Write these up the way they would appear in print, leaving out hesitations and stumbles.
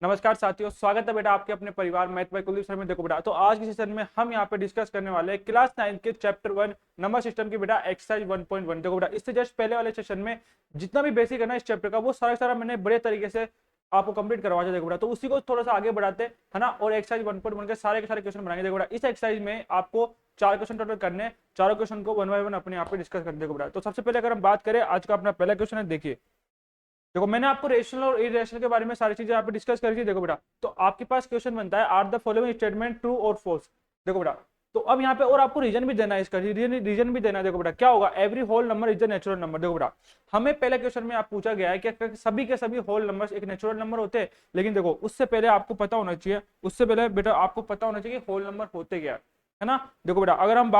नमस्कार साथियों, स्वागत है बेटा आपके अपने परिवार मैथ बाय कुलदीप सर में। देखो बेटा, तो आज के सेशन में हम यहाँ पे डिस्कस करने वाले हैं क्लास 9 के चैप्टर 1 नंबर सिस्टम की बेटा एक्सरसाइज 1.1। देखो बेटा, इससे जस्ट पहले वाले सेशन में जितना भी बेसिक है ना इस चैप्टर का, वो सारा मैंने बड़े तरीके से आपको कंप्लीट करवा दिया। देखो बेटा, तो उसी को थोड़ा सा आगे बढ़ाते है ना, और एक्सरसाइज 1.1 के सारे क्वेश्चन बनाएंगे। देखो बेटा, इस एक्सरसाइज में आपको 4 क्वेश्चन टोटल करने, चारों क्वेश्चन को 1 बाय 1 अपने आप पे डिस्कस करते। देखो बेटा, तो सबसे पहले अगर हम बात करें, आज का अपना पहला क्वेश्चन है। देखिए, देखो मैंने आपको रेशनल और इरेशनल के बारे में सारी चीजें यहाँ पे डिस्कस करी थी। देखो बेटा, तो आपके पास क्वेश्चन बनता है, are the following statement true और फॉल्स। देखो बेटा, तो अब यहाँ पे और आपको रीजन भी देना है, इसका रीजन भी देना है। देखो बेटा, क्या होगा, every whole number is a natural number. देखो बेटा, हमें पहले क्वेश्चन में आप पूछा गया है कि सभी के सभी होल नंबर्स एक नेचुरल नंबर होते हैं, लेकिन देखो उससे पहले आपको पता होना चाहिए, उससे पहले बेटा आपको पता होना चाहिए कि होल नंबर होते क्या है ना। देखो बेटा, अगर हम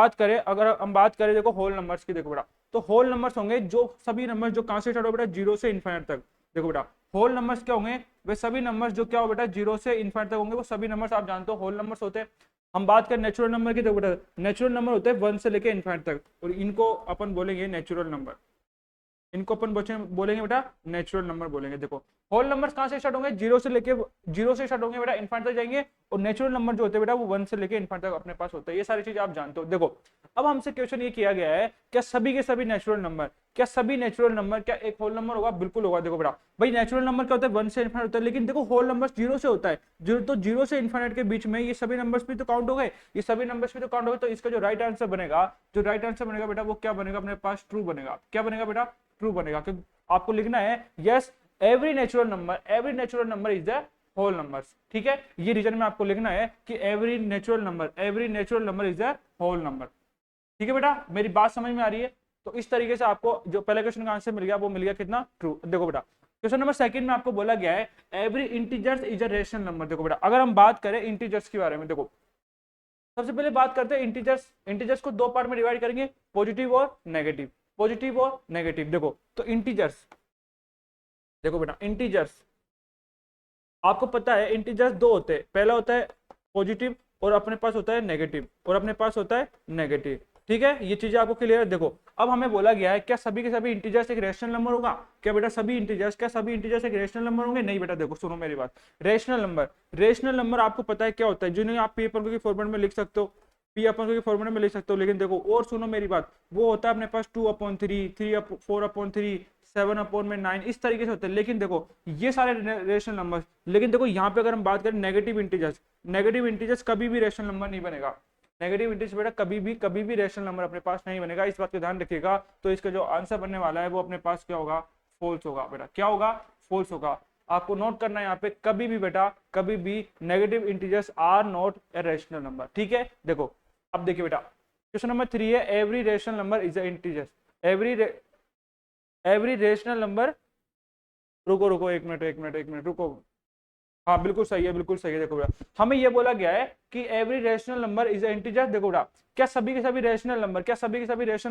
बात करें देखो होल नंबर्स की। देखो बेटा, तो होल नंबर्स होंगे जो सभी नंबर जो कहां से स्टार्ट हो बेटा, जीरो से इन्फाइनाइट तक। देखो बेटा, होल नंबर्स क्या होंगे, वे सभी नंबर्स जो क्या हो बेटा, जीरो से इन्फाइनाइट तक होंगे, वो सभी नंबर्स आप जानते हो होल नंबर्स होते हैं। हम बात करें नेचुरल नंबर की। देखो बेटा, नेचुरल नंबर होते हैं 1 से लेके इन्फाइनाइट तक, और इनको अपन बोलेंगे नेचुरल नंबर। इनको अपन बोलेंगे बेटा नेचुरल नंबर बोलेंगे। देखो, होल नंबर्स कहां से स्टार्ट होंगे, जीरो से स्टार्ट होंगे बेटा, इन्फाइनाइट तक जाएंगे, और नेचुरल नंबर जो होते हैं बेटा वो 1 से लेके इन्फाइनाइट तक अपने पास होता है। ये सारी चीजें आप जानते हो। देखो, अब हमसे क्वेश्चन ये किया गया है, क्या सभी के सभी नेचुरल नंबर, क्या सभी नेचुरल नंबर क्या एक होल नंबर होगा? बिल्कुल होगा। देखो बेटा, भाई नेचुरल नंबर क्या होता है, 1 से इन्फाइनाइट होता है, लेकिन देखो होल नंबर जीरो से होता है। जीरो से इन्फाइनाइट के बीच में ये सभी नंबर्स भी तो काउंट हो गए, ये सभी नंबर्स भी तो काउंट हो गए। तो इसका जो राइट आंसर बनेगा, बेटा वो क्या बनेगा, अपने पास ट्रू बनेगा। क्या बनेगा बेटा? ट्रू बनेगा। क्योंकि आपको लिखना है yes every natural number is the whole numbers. ठीक है, ये रीजन में आपको लिखना है कि every natural number is the whole number. ठीक है बेटा, मेरी बात समझ में आ रही है? तो इस तरीके से आपको जो पहले क्वेश्चन का आंसर मिल गया, वो मिल गया कितना? ट्रू। देखो बेटा, क्वेश्चन नंबर सेकंड में आपको बोला गया है every integers is a rational number. देखो बेटा, अगर हम बात करें इंटीजर्स के बारे में, देखो सबसे पहले बात करते हैं इंटीजर्स को दो पार्ट में डिवाइड करेंगे, पॉजिटिव और नेगेटिव। देखो, तो इंटीजर्स, देखो बेटा इंटीजर्स आपको पता है इंटीजर्स दो होते हैं, पहला होता है पॉजिटिव और अपने पास होता है नेगेटिव। ठीक है, ये चीजें आपको क्लियर है। देखो, अब हमें बोला गया है क्या सभी के सभी इंटीजर्स एक रेशनल नंबर होगा? क्या बेटा सभी इंटीजर्स एक रेशनल नंबर होंगे? नहीं बेटा, देखो सुनो मेरी बात। रेशनल नंबर आपको पता है क्या होता है, जिन्हें आप पी पर की फॉर्मेट में लिख सकते हो, लेकिन देखो और सुनो मेरी बात, वो होता है अपने पास 2/3, 4/3, 7/9, इस तरीके से होते हैं। लेकिन देखो ये सारे रेशनल नंबर, लेकिन देखो यहाँ पे अगर हम बात करें नेगेटिव इंटीजर्स कभी भी रेशनल नंबर नहीं बनेगा। नेगेटिव इंटीजर्स बेटा कभी भी रेशनल नंबर अपने पास नहीं बनेगा, इस बात का ध्यान रखिएगा। तो इसका जो आंसर बनने वाला है वो अपने पास क्या होगा? फॉल्स होगा बेटा। क्या होगा? फॉल्स होगा। आपको नोट करना है यहाँ पे, कभी भी बेटा कभी भी negative integers are not a rational number. ठीक है, देखो अब देखिए बेटा, क्वेश्चन नंबर 3 है every rational number is a integer. Every rational number, रुको एक मिनट रुको। हाँ बिल्कुल सही है, देखो बेटा, हमें ये बोला गया है कि every rational number is a integer. देखो बेटा, क्या सभी के सभी रेशनल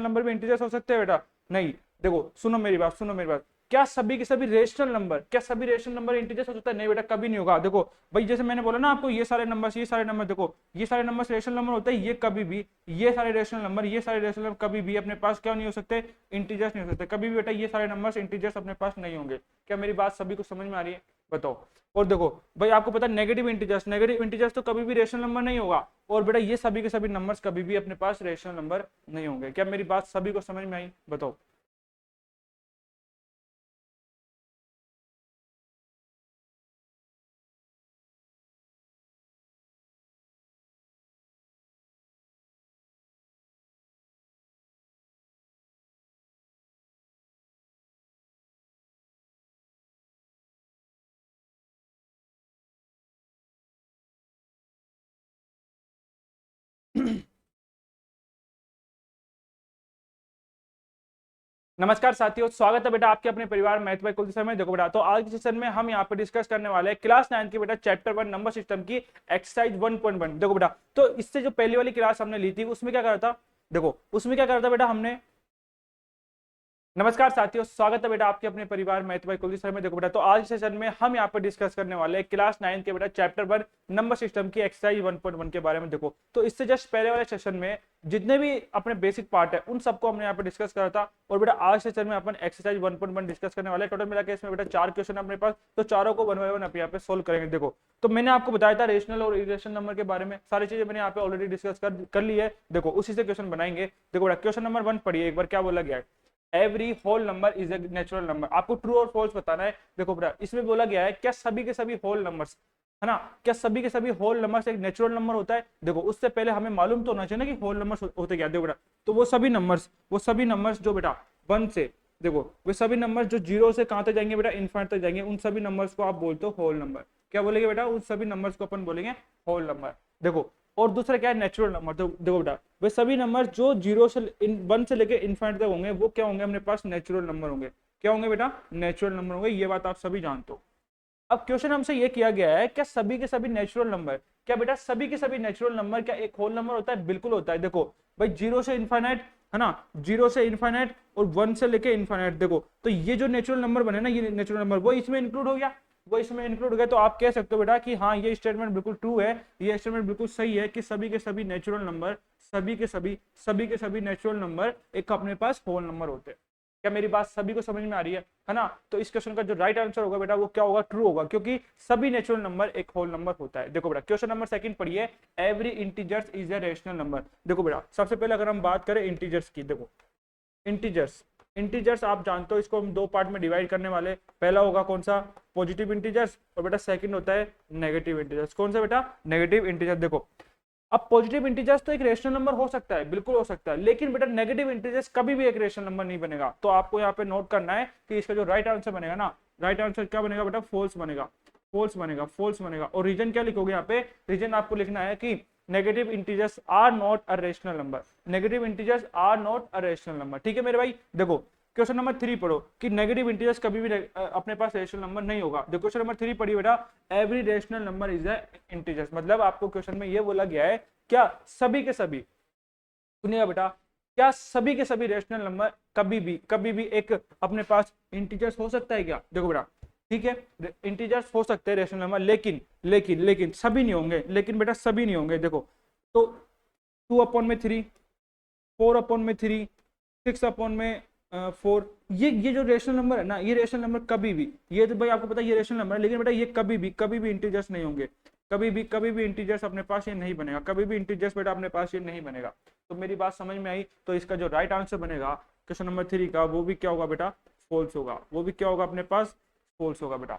नंबर भी इंटीजर्स हो सकते हैं बेटा? नहीं। देखो सुनो मेरी बात, क्या सभी के सभी रेशनल नंबर इंटीजर्स हो सकता है? नहीं बेटा, कभी नहीं होगा। देखो भाई, जैसे मैंने बोला ना आपको, ये सारे नंबर देखो, ये सारे नंबर रेशनल नंबर होते हैं, ये कभी भी ये सारे रेशनल नंबर कभी भी अपने पास क्या नहीं हो सकते? इंटीजर्स नहीं हो सकते कभी भी बेटा, ये सारे नंबर इंटीजर्स अपने पास नहीं होंगे। क्या मेरी बात सभी को समझ में आ रही है? बताओ। और देखो भाई, आपको पता है नेगेटिव इंटीजर्स तो कभी भी रेशनल नंबर नहीं होगा, और बेटा ये सभी के सभी नंबर्स कभी भी अपने पास रेशनल नंबर नहीं होंगे। क्या मेरी बात सभी को समझ में आई? बताओ। नमस्कार साथियों, स्वागत है बेटा आपके अपने परिवार मैथ बाय कुलदीप सर में। देखो बेटा, तो आज के सेशन में हम यहाँ पे डिस्कस करने वाले हैं क्लास 9 की बेटा चैप्टर 1 नंबर सिस्टम की एक्सरसाइज 1.1। देखो बेटा, तो इससे जो पहली वाली क्लास हमने ली थी उसमें क्या करा था? देखो उसमें क्या करा था बेटा हमने। नमस्कार साथियों, स्वागत है बेटा आपके अपने परिवार मैथ बाय कुलदीप सर में। देखो बेटा, तो आज के सेशन में हम यहाँ पे डिस्कस करने वाले हैं क्लास 9 के बेटा चैप्टर 1 नंबर सिस्टम की एक्सरसाइज 1.1 के बारे में। देखो, तो इससे जस्ट पहले वाले सेशन में जितने भी अपने बेसिक पार्ट है उन सबको हमने यहाँ पे डिस्कस करा था। और बेटा आज सेशन में अपन एक्सरसाइज 1.1 डिस्कस करने वाले हैं। टोटल मिला के इसमें बेटा 4 क्वेश्चन अपने पास, तो चारों को 1 बाय 1 यहाँ पे सोल्व करेंगे। देखो तो मैंने आपको बताया था रेशनल और इरेशनल नंबर के बारे में, सारी चीजें मैंने यहाँ पे ऑलरेडी डिस्कस कर ली है। देखो उसी से क्वेश्चन बनाएंगे। देखो बेटा क्वेश्चन नंबर 1 पढ़िए एक बार, क्या बोला गया है, every whole number is a natural number. आपको ट्रू और फॉल्स बताना है। देखो बेटा इसमें बोला गया है क्या सभी के सभी होल नंबर्स, है ना, क्या सभी के सभी होल नंबर्स एक नेचुरल नंबर होता है। देखो उससे पहले हमें मालूम तो होना चाहिए ना कि होल नंबर्स होते क्या। देखो बेटा तो वो सभी नंबर्स जो बेटा 1 से, देखो वो सभी नंबर्स जो 0 से कहां तक जाएंगे बेटा, इनफाइनाइट तक जाएंगे, उन सभी नंबर्स को आप बोलते हो होल नंबर। क्या बोलेंगे बेटा, उन सभी नंबर्स को अपन बोलेंगे होल नंबर। देखो और दूसरा क्या है, नेचुरल नंबर। तो देखो बेटा वे सभी नंबर जो 1 से लेके इनफाइनाइट तक होंगे वो क्या होंगे अपने पास, नेचुरल नंबर होंगे। क्या होंगे बेटा, नेचुरल नंबर होंगे। ये बात आप सभी जानते हो। अब क्वेश्चन हमसे ये किया गया है क्या सभी के सभी नेचुरल नंबर, क्या बेटा सभी के सभी नेचुरल नंबर क्या एक होल नंबर होता है, बिल्कुल होता है। देखो भाई 0 से इनफाइनाइट, है ना, 0 से इनफाइनाइट और 1 से लेके इनफाइनाइट, देखो तो ये जो नेचुरल नंबर बने ना, ये नेचुरल नंबर वो इसमें इंक्लूड हो गया, वो इसमें इंक्लूड हो गया। तो आप कह सकते हो बेटा कि हाँ ये स्टेटमेंट बिल्कुल ट्रू है, ये स्टेटमेंट बिल्कुल सही है कि सभी के सभी नेचुरल नंबर, सभी के सभी नेचुरल नंबर एक अपने पास होल नंबर होते हैं। क्या मेरी बात सभी को समझ में आ रही है ना। तो इस क्वेश्चन का जो राइट आंसर होगा बेटा वो क्या होगा, ट्रू होगा, क्योंकि सभी नेचुरल नंबर एक होल नंबर होता है। देखो बेटा क्वेश्चन नंबर 2 पढ़िए, every integers is a rational number. देखो बेटा सबसे पहले अगर हम बात करें इंटीजर्स की, देखो इंटीजर्स आप जानते हो इसको हम 2 पार्ट में डिवाइड करने वाले। पहला होगा कौन सा, पॉजिटिव इंटीजर्स, और बेटा सेकंड होता है नेगेटिव इंटीजर्स। कौन सा बेटा, नेगेटिव इंटीजर। देखो अब पॉजिटिव इंटीजर्स तो एक रेशनल नंबर हो सकता है, बिल्कुल हो सकता है, लेकिन बेटा नेगेटिव इंटीजर्स कभी भी एक रेशनल नंबर नहीं बनेगा। तो आपको यहाँ पे नोट करना है कि इसका जो राइट आंसर बनेगा ना, राइट आंसर क्या बनेगा बेटा, फॉल्स बनेगा, फॉल्स बनेगा, फॉल्स बनेगा। और रीजन क्या लिखोगे यहाँ पे, रीजन आपको लिखना है कि negative integers are not a rational number, negative integers are not a rational number. ठीक है मेरे भाई। देखो क्वेश्चन नंबर 3 पढ़ो कि नेगेटिव इंटीजर्स कभी भी अपने पास रेशनल नंबर नहीं होगा। देखो क्वेश्चन नंबर 3 पढ़िए बेटा, every rational number is a integers. मतलब आपको क्वेश्चन में ये बोला गया है क्या सभी के सभी, सुनिएगा बेटा, क्या सभी के सभी रेशनल नंबर कभी भी एक अपने पास इंटीजर्स हो सकता है क्या। देखो बेटा ठीक है, इंटीजर्स हो सकते हैं रेशनल नंबर, लेकिन सभी नहीं होंगे, लेकिन बेटा सभी नहीं होंगे। देखो तो 2/3, 4/3, 6/4, ये जो रेशनल नंबर है ना, ये रेशनल नंबर कभी भी, ये तो भाई आपको पता है ये रेशनल नंबर है, लेकिन बेटा ये कभी भी इंटीजर्स नहीं होंगे, कभी भी इंटीजर्स अपने पास ये नहीं बनेगा, कभी भी इंटीजर्स बेटा अपने पास ये नहीं बनेगा। तो मेरी बात समझ में आई। तो इसका जो राइट आंसर बनेगा क्वेश्चन नंबर 3 का, वो भी क्या होगा बेटा, फॉल्स होगा, वो भी क्या होगा अपने पास, फॉल्स होगा बेटा।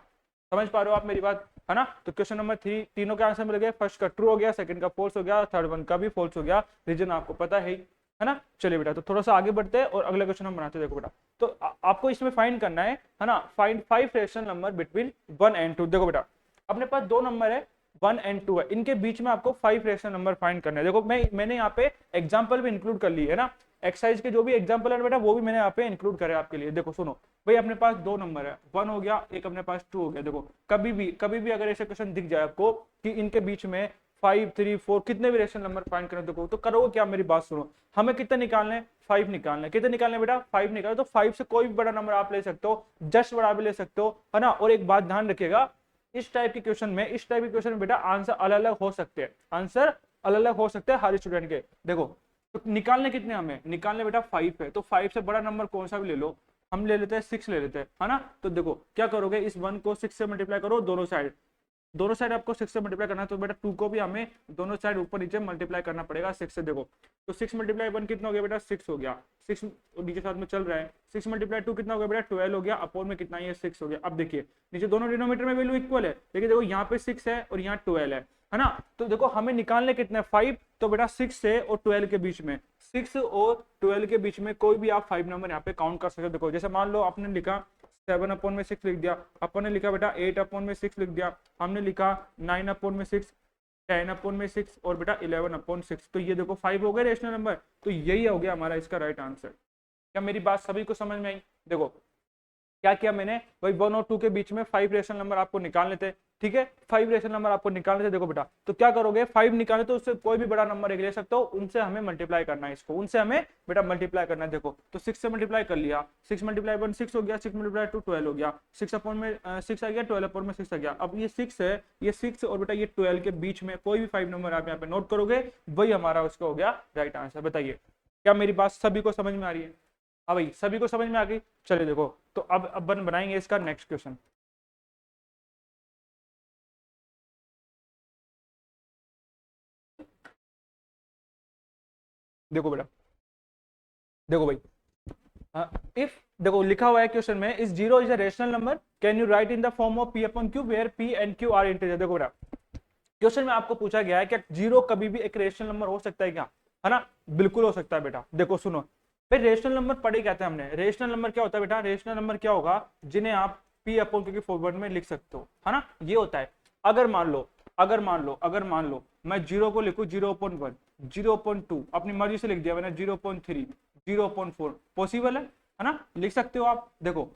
समझ पा रहे हो आप मेरी बात, है ना। तो क्वेश्चन नंबर 3 तीनों के आंसर मिल गए, फर्स्ट का ट्रू हो गया, सेकंड का फॉल्स हो गया, थर्ड वन का भी फॉल्स हो गया। रीजन आपको पता है ना। चलिए बेटा तो थोड़ा सा आगे बढ़ते हैं और अगला क्वेश्चन हम बनाते हैं। देखो बेटा तो आपको इसमें फाइंड करना है ना, find 5 rational number between 1 and 2। देखो बेटा अपने पास 2 नंबर है 1 and 2 है, इनके बीच में आपको 5 रेशनल नंबर फाइंड करना है। देखो मैंने यहाँ पे एग्जांपल भी इंक्लूड कर ली है ना, एक्सरसाइज के जो भी एग्जांपल है बेटा वो भी मैंने यहाँ पे इंक्लूड करे आपके लिए। देखो सुनो भाई, अपने पास 2 नंबर है, 1 हो गया, एक अपने पास 2 हो गया। देखो कभी भी अगर ऐसे क्वेश्चन दिख जाए आपको कि इनके बीच में 5, 3, 4 कितने भी रेशनल नंबर फाइंड करें, देखो तो करोगे क्या, मेरी बात सुनो, हमें कितने निकालने हैं, 5 निकालने हैं। कितने निकालने बेटा, 5 निकालो। तो 5 से कोई भी बड़ा नंबर आप ले सकते हो, जस्ट बड़ा भी ले सकते हो, है ना। और एक बात ध्यान रखिएगा, इस टाइप के क्वेश्चन में बेटा आंसर अलग अलग हो सकते हैं, आंसर अलग अलग हो सकते हैं हर स्टूडेंट के। देखो तो निकालने कितने, हमें निकालने बेटा 5 है, तो 5 से बड़ा नंबर कौन सा भी ले लो, हम ले लेते हैं 6 ले लेते हैं, है ना। तो देखो क्या करोगे, इस 1 को 6 से मल्टीप्लाई करो दोनों साइड आपको 6 से मल्टीप्लाई करना है। तो बेटा 2 को भी हमें दोनों साइड ऊपर नीचे मल्टीप्लाई करना पड़ेगा 6 से। देखो तो 6 मल्टीप्लाई 1 कितना हो गया बेटा, 6 हो गया, 6 नीचे साथ में चल रहा है, 6 मल्टीप्लाई 2 कितना हो गया बेटा, 12 हो गया, अपोन में कितना है 6 हो गया। अब देखिए नीचे दोनों डिनोमीटर में वैल्यू इक्वल है, लेकिन देखो यहाँ पे 6 है और यहाँ 12 है ना। तो देखो हमें निकालने कितने 5, तो बेटा 6 से और 12 के बीच में, 6 और 12 के बीच में कोई भी आप 5 नंबर यहाँ पे काउंट कर सकते हो। देखो जैसे मान लो आपने लिखा 7/6 लिख दिया, अपन ने लिखा बेटा 8/6 लिख दिया, हमने लिखा 9/6, 10/6 और बेटा 11/6। तो ये देखो 5 हो गए रेशनल नंबर। तो यही हो गया हमारा इसका राइट आंसर। क्या मेरी बात सभी को समझ में आई। देखो क्या किया मैंने, भाई 1 और 2 के बीच में 5 रेशनल नंबर आपको निकालने थे, ठीक है, 5 रेशनल नंबर आपको निकालने थे। देखो बेटा, तो क्या करोगे, 5 निकाले तो उससे कोई भी बड़ा नंबर एक ले सकते हो, उनसे हमें मल्टीप्लाई करना है, इसको उनसे हमें बेटा मल्टीप्लाई करना है। देखो तो 6 से मल्टीप्लाई कर लिया, 6 मल्टीप्लाई 1 6 हो गया, 6 मल्टीप्लाई 2 12 हो गया, 6 अपॉन में 6 आ गया, 12 अपॉन में 6 आ गया। अब ये 6 है, ये 6 और बेटा ये 12 के बीच में कोई भी 5 नंबर आप यहाँ पे नोट करोगे, वही हमारा उसका हो गया राइट आंसर। बताइए क्या मेरी बात सभी को समझ में आ रही है? हाँ भाई, सभी को समझ में आ गई। चलिए देखो, तो अब अपन बनाएंगे इसका नेक्स्ट क्वेश्चन। देखो बेटा, देखो भाई, इफ देखो लिखा हुआ है क्वेश्चन में, इस zero is a rational number, can you write in the form of P upon Q where P and Q are integer. देखो बेटा, क्वेश्चन में आपको पूछा गया है कि जीरो कभी भी एक रेशनल नंबर हो सकता है क्या, है ना, बिल्कुल हो सकता है बेटा। देखो सुनो, फिर रेशनल नंबर पढ़े कहते हैं हमने, रेशनल नंबर क्या होता है बेटा, रेशनल नंबर क्या होगा, जिन्हें आप पी अपॉन क्यू के फॉरवर्ड में लिख सकते हो, है ना, ये होता है। अगर मान लो, मैं जीरो को लिखूं 0.1, 0.2, अपनी मर्जी से लिख दिया मैंने, 0.3, 0.4, पॉसिबल है ना, लिख सकते हो आप। देखो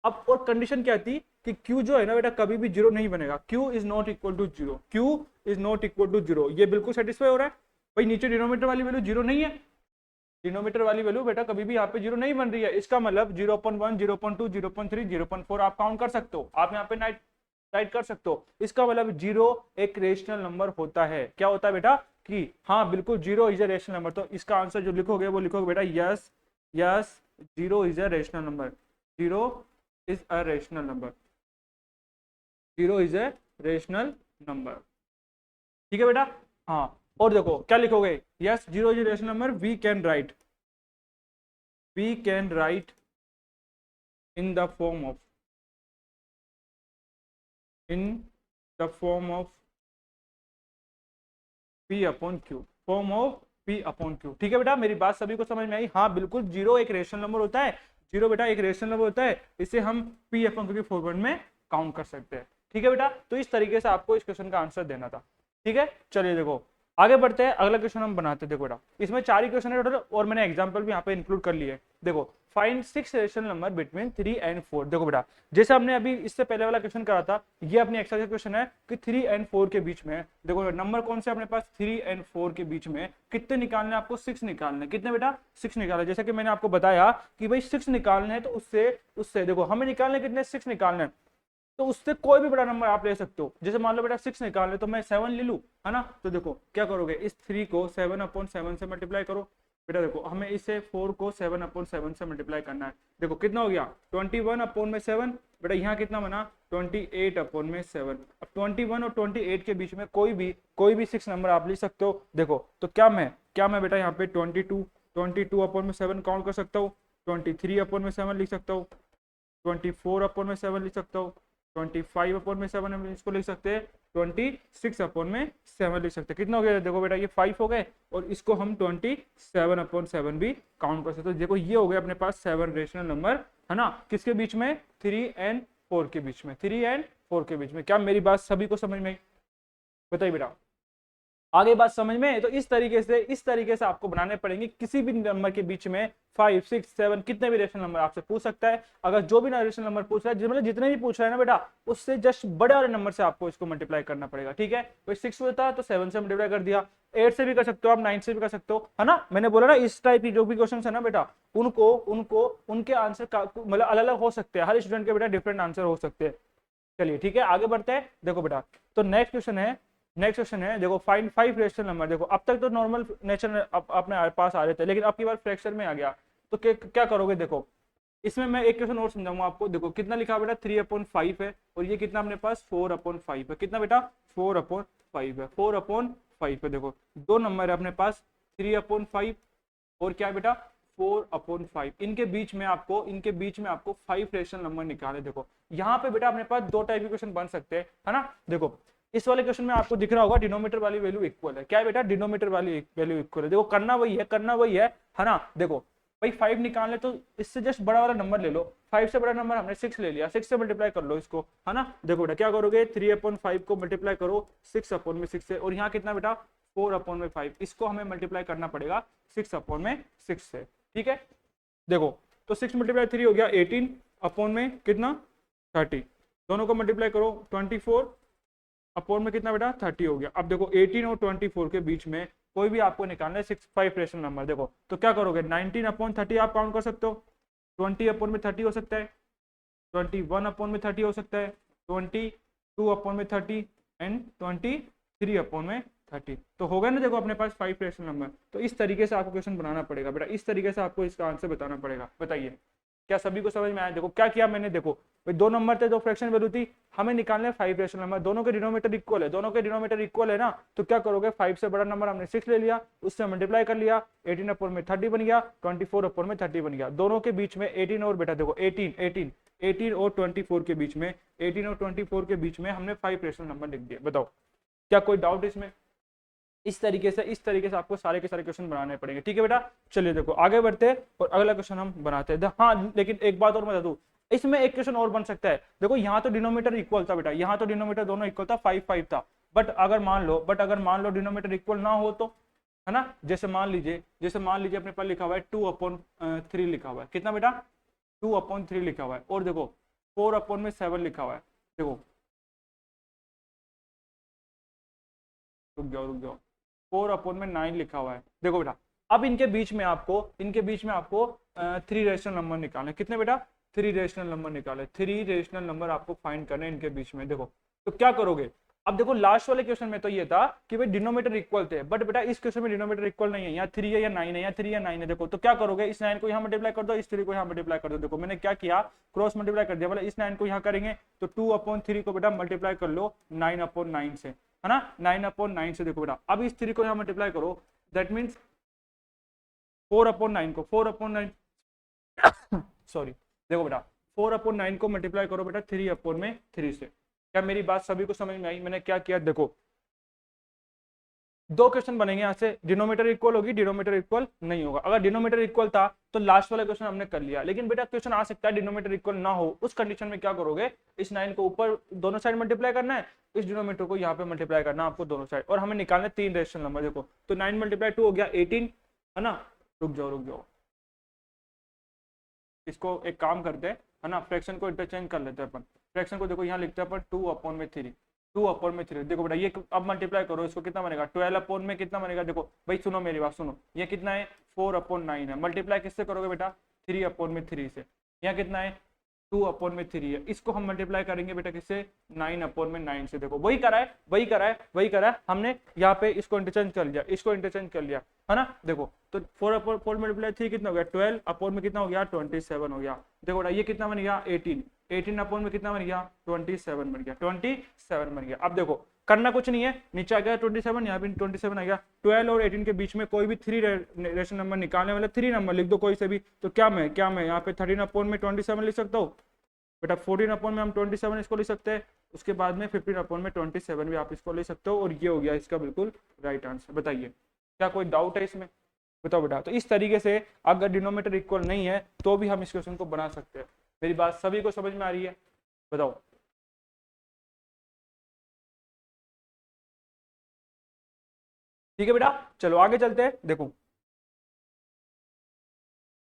अब और कंडीशन क्या थी कि Q जो है ना बेटा कभी भी जीरो नहीं बनेगा, Q is not equal to zero, Q is not equal to zero, ये बिल्कुल सेटिस्फाई हो रहा है भाई। नीचे डिनोमीटर वाली वैल्यू जीरो नहीं है, डिनोमीटर वाली वैल्यू बेटा कभी भी यहाँ पे जीरो नहीं बन रही है, इसका मतलब 0.1, 0.2, 0.3, 0.4 आप काउंट कर सकते हो, आप यहाँ पे राइट कर सकते हो। इसका मतलब जीरो एक रेशनल नंबर होता है। क्या होता है बेटा कि हाँ बिल्कुल zero is a rational number. तो इसका आंसर जो लिखोगे वो लिखोगे बेटा yes, yes zero is a rational number, zero is a rational number, zero is a rational number, ठीक है बेटा। हाँ, और देखो क्या लिखोगे, yes zero is a rational number, we can write in the form of, in the form of P upon Q, form of P upon Q, ठीक है बेटा। मेरी बात सभी को समझ में आई? हाँ बिल्कुल, जीरो एक रेशनल नंबर होता है, जीरो बेटा एक रेशनल नंबर होता है, इसे हम P अपॉन क्यू के फॉरवर्ड में काउंट कर सकते हैं, ठीक है बेटा। तो इस तरीके से आपको इस क्वेश्चन का आंसर देना था, ठीक है। चलिए देखो आगे बढ़ते हैं, अगला क्वेश्चन हम बनाते हैं। देखो बेटा, इसमें 4 ही क्वेश्चन है टोटल, और मैंने एग्जांपल भी यहाँ पे इंक्लूड कर लिए। देखो find 6 rational number between 3 and 4। देखो बेटा, जैसे हमने अभी इससे पहले वाला क्वेश्चन करा था, ये अपनी एक्सरसाइज क्वेश्चन है कि 3 एंड 4 के बीच में, देखो नंबर कौन से अपने पास 3 एंड 4 के बीच में कितने निकालने, आपको 6 निकालने, कितने बेटा 6 निकालने। जैसे कि मैंने आपको बताया कि भाई 6 निकालने हैं, तो उससे उससे देखो हमें निकालने कितने, 6 निकालने, तो उससे कोई भी बड़ा नंबर आप ले सकते हो। जैसे मान लो बेटा 6 निकालने, तो मैं 7 ले लूं, है ना। तो देखो क्या करोगे, इस 3 को 7 अपॉन 7 से मल्टीप्लाई करो बेटा। देखो हमें इसे 4 को 7 अपॉन 7 से मल्टीप्लाई करना है। देखो कितना हो गया, 21 अपॉन में 7 बेटा, यहाँ कितना बना 28 अपॉन में 7। अब 21 और 28 के बीच में कोई भी 6 नंबर आप लिख सकते हो। देखो तो क्या मैं बेटा यहाँ पे 22 अपॉन में 7 काउंट कर सकता हूँ, 23 अपॉन में 7 लिख सकता हूँ, 24 अपॉन में 7 लिख सकता हूँ, 25 अपॉन में 7 हम इसको लिख सकते हैं, 26 अपॉन में 7 लिख सकते हैं। कितना हो गया, देखो बेटा ये 5 हो गए, और इसको हम 27 अपॉन 7 भी काउंट कर सकते हैं। देखो ये हो गया अपने पास 7 रेशनल नंबर, है ना, किसके बीच में, 3 एंड 4 के बीच में, 3 एंड 4 के बीच में। क्या मेरी बात सभी को समझ में आई? बताइए बेटा, आगे बात समझ में? तो इस तरीके से आपको बनाने पड़ेंगे। किसी भी नंबर के बीच में 5, 6, 7 कितने भी रेशनल नंबर आपसे पूछ सकता है। अगर जो भी रेशनल नंबर पूछ रहा है, मतलब जितने भी पूछ रहा है ना बेटा, उससे जस्ट बड़े वाले नंबर से आपको इसको मल्टीप्लाई करना पड़ेगा, ठीक है। कोई 6 होता है तो 7 से मल्टीप्लाई कर दिया, 8 से भी कर सकते हो आप, 9 से भी कर सकते हो, है ना। मैंने बोला ना इस टाइप की जो भी क्वेश्चन है ना बेटा, उनको उनको उनके आंसर मतलब अलग अलग हो सकते हैं, हर स्टूडेंट के बेटा डिफरेंट आंसर हो सकते हैं। चलिए ठीक है, आगे बढ़ते हैं। देखो बेटा, तो नेक्स्ट क्वेश्चन है देखो, फाइंड 5 रेशनल नंबर। देखो अब तक तो नॉर्मल नेचर अपने पास आ रहे थे, लेकिन अब की बार फ्रैक्चर में आ गया, तो क्या करोगे। देखो इसमें मैं एक क्वेश्चन और समझाऊंगा आपको। देखो कितना लिखा बेटा 3/5 है, और ये कितना अपने पास 4/5 है। कितना बेटा 4/5 है, 4/5 है। देखो दो नंबर है अपने पास, 3/5 और क्या बेटा 4/5। इनके बीच में आपको 5 रेशनल नंबर निकाले। देखो यहाँ पे बेटा अपने पास दो टाइप के क्वेश्चन बन सकते हैं, है ना। देखो इस वाले क्वेश्चन में आपको दिख रहा होगा डिनोमीटर वाली वैल्यू इक्वल है। क्या है बेटा, डिनोमीटर वाली वैल्यू इक्वल है। देखो करना वही है ना। देखो भाई 5 निकालने, तो इससे जस्ट बड़ा वाला नंबर ले लो, 5 से बड़ा नंबर हमने 6 ले लिया, 6 से मल्टीप्लाई कर लो इसको, है ना। देखो बेटा क्या करोगे, 3/5 को मल्टीप्लाई करो 6/6 से, और यहाँ कितना बेटा 4/5, इसको हमें मल्टीप्लाई करना पड़ेगा 6/6 से, ठीक है। देखो तो 6 × 3 हो गया 18, अपॉन में कितना 30, दोनों को मल्टीप्लाई करो 24 अपॉन में कितना बेटा 30 हो गया। अब देखो 18 और 24 के बीच में कोई भी आपको निकालना है 65 रेशनल नंबर। देखो तो क्या करोगे 19 अपॉन 30 आप काउंट कर सकते हो, 20 अपॉन में 30 हो सकता है, 21 अपॉन में 30 हो सकता है, 22 अपॉन में 30 एंड 23 अपॉन में 30। तो हो गया ना देखो अपने पास 5 रेशनल नंबर। तो इस तरीके से आपको क्वेश्चन बनाना पड़ेगा बेटा, इस तरीके से आपको इसका आंसर बताना पड़ेगा। बताइए क्या सभी को समझ में आया? देखो क्या किया मैंने, देखो भाई 2 नंबर थे, 2 फ्रैक्शन वैल्यू थी, हमें निकालने 5 रेशनल नंबर, दोनों के डिनोमिनेटर इक्वल है, दोनों के डिनोमिनेटर इक्वल है ना, तो क्या करोगे 5 से बड़ा नंबर हमने 6 ले लिया, उससे मल्टीप्लाई कर लिया, 18 अपॉन में 30 बन गया, 24 अपॉन में 30 बन गया। दोनों के बीच में 18 और बेटा देखो 18 और 24 के बीच में, 18 और 24 के बीच में हमने 5 रेशनल नंबर लिख दिए। बताओ क्या कोई डाउट इसमें? इस तरीके से आपको सारे के सारे क्वेश्चन बनाने पड़ेंगे। ठीक है बेटा, चलिए देखो आगे बढ़ते हैं और अगला क्वेश्चन हम बनाते हैं। हाँ लेकिन एक बात और मैं बता दूं, इसमें एक क्वेश्चन और बन सकता है। देखो यहाँ तो डिनोमीटर इक्वल था बेटा, यहाँ तो डिनोमीटर दोनों इक्वल था, 5 था, बट अगर मान लो डिनोमीटर इक्वल ना हो तो, है ना, जैसे मान लीजिए अपने पास लिखा हुआ है 2/3 लिखा हुआ है, कितना बेटा 2/3 लिखा हुआ है, और देखो 4/7 लिखा हुआ है। देखो रुक जाओ 4/9 लिखा हुआ है। देखो बेटा अब इनके बीच में आपको 3 रेशनल नंबर निकालने, कितने बेटा 3 रेशनल नंबर निकाले, 3 रेशनल नंबर आपको फाइंड करने इनके बीच में। देखो तो क्या करोगे, अब देखो लास्ट वाले क्वेश्चन में तो ये था कि भाई डिनोमीटर इक्वल थे, बट बेटा इस क्वेश्चन में डिनोमीटर इक्वल नहीं है, यहाँ 3 है या 9 है, यहाँ 3 या 9 है। देखो तो क्या करोगे, इस 9 को यहाँ मल्टीप्लाई कर दो, इस 3 को यहाँ मल्टीप्लाई कर दो। देखो मैंने क्या किया, क्रॉस मल्टीप्लाई कर दिया, मतलब इस 9 को यहाँ करेंगे तो 2/3 को बेटा मल्टीप्लाई कर लो 9/9 से, है ना, 9/9 से। देखो बेटा अब इस 3 को यहाँ मल्टीप्लाई करो, दैट मीन्स 4/9 को 4/9 सॉरी, देखो बेटा 4/9 को मल्टीप्लाई करो बेटा 3/3 से। क्या मेरी बात सभी को समझ में आई? मैंने क्या किया, देखो 2 क्वेश्चन बनेंगे यहाँ से, डिनोमीटर इक्वल होगी, डिनोमीटर इक्वल नहीं होगा। अगर डिनोमीटर इक्वल था तो लास्ट वाला क्वेश्चन हमने कर लिया, लेकिन बेटा क्वेश्चन आ सकता है डिनोमीटर इक्वल ना हो, उस कंडीशन में क्या करोगे, इस 9 को ऊपर दोनों साइड मल्टीप्लाई करना है, इस डिनोमीटर को यहाँ पे मल्टीप्लाई करना है आपको दोनों साइड, और हमें निकालना 3 रेशनल नंबर। देखो तो 9 × 2 हो गया 18, है ना, रुक जाओ इसको एक काम करते हैं, है ना, फ्रैक्शन को इंटरचेंज कर लेते हैं अपन। फ्रैक्शन को देखो यहाँ लिखते हैं अपन 2/3। देखो बेटा ये अब मल्टीप्लाई करो, इसको कितना बनेगा 12 में कितना बनेगा, देखो भाई सुनो मेरी बात सुनो, ये कितना है 4/9 है, मल्टीप्लाई किससे करोगे बेटा 3/3 से, यहाँ कितना है 2/3 है, इसको हम मल्टीप्लाई करेंगे बेटा किससे 9/9 से। देखो वही करा है हमने यहाँ पे, इसको इंटरचेंज कर लिया, है ना। देखो तो 4/4 मल्टीप्लाई 3 कितना हो गया 12 अपॉन में कितना हो गया 27 हो गया। देखो बेटा ये कितना बन गया 18 अपॉन में कितना बन गया 27 बन गया। अब देखो करना कुछ नहीं है, नीचे आ गया 27, यहाँ भी 27 आ गया, 12 और 18 के बीच में कोई भी 3 रेशनल नंबर निकालने वाले 3 नंबर लिख दो कोई से भी। तो क्या मैं यहाँ पे 13/27 लिख सकता हूँ बेटा, 14 में हम 27 इसको लिख सकते हैं, उसके बाद में 15/27 भी आप इसको ले सकते हो, और ये हो गया इसका बिल्कुल राइट आंसर। बताइए क्या कोई डाउट है इसमें? बताओ बेटा। तो इस तरीके से अगर डिनोमीटर इक्वल नहीं है तो भी हम इस क्वेश्चन को बना सकते हैं। मेरी बात सभी को समझ में आ रही है? बताओ। ठीक है बेटा, चलो आगे चलते हैं। देखो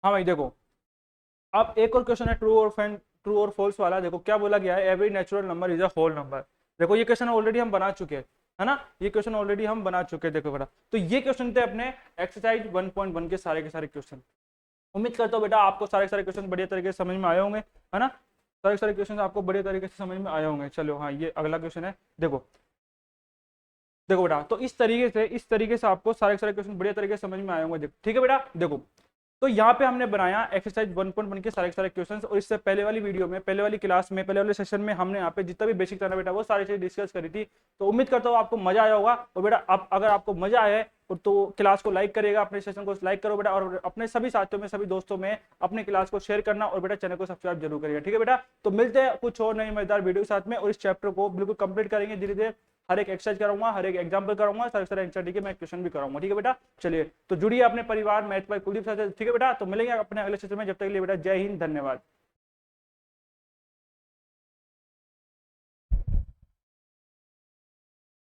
हाँ भाई देखो अब एक और क्वेश्चन है ट्रू और फॉल्स वाला। देखो क्या बोला गया है, every natural number is a whole number. देखो ये क्वेश्चन ऑलरेडी हम बना चुके हैं, है ना, ये क्वेश्चन ऑलरेडी हम बना चुके हैं। देखो बेटा तो ये क्वेश्चन थे अपने एक्सरसाइज 1.1 के सारे क्वेश्चन। उम्मीद करता हूँ बेटा आपको सारे क्वेश्चन बढ़िया तरीके से समझ में आए होंगे, है ना, सारे क्वेश्चन आपको बढ़िया तरीके से समझ में आए होंगे। चलो हाँ ये अगला क्वेश्चन है। देखो बेटा तो इस तरीके से आपको सारे क्वेश्चन बढ़िया तरीके से समझ में आए होंगे। ठीक है बेटा, देखो तो यहाँ पे हमने बनाया एक्सरसाइज 1.1 के सारे क्वेश्चंस, और इससे पहले वाली वीडियो में, पहले वाली क्लास में, पहले वाले सेशन में हमने यहाँ पे जितना भी बेसिक था ना बेटा वो सारी चीजें डिस्कस करी थी। तो उम्मीद करता हूँ आपको मजा आया होगा। और बेटा अब अगर आपको मजा आया है तो क्लास को लाइक करेगा, अपने सेशन को लाइक करो बेटा, और अपने सभी साथियों में, सभी दोस्तों में अपने क्लास को शेयर करना, और बेटा चैनल को सब्सक्राइब जरूर करिएगा। ठीक है बेटा, तो मिलते हैं कुछ और नई मजेदार वीडियो के साथ में, और इस चैप्टर को बिल्कुल कंप्लीट करेंगे धीरे धीरे। हर एक एक्सरसाइज कराऊंगा, हर एक एग्जाम्पल कराऊंगा, सारे एंसर के मैं क्वेश्चन भी कराऊंगा। ठीक है बेटा, चलिए तो जुड़िए अपने परिवार मैथ बाय कुलदीप सर से। ठीक है बेटा, तो मिलेंगे अपने अगले सेशन में, जब तक के लिए बेटा जय हिंद, धन्यवाद।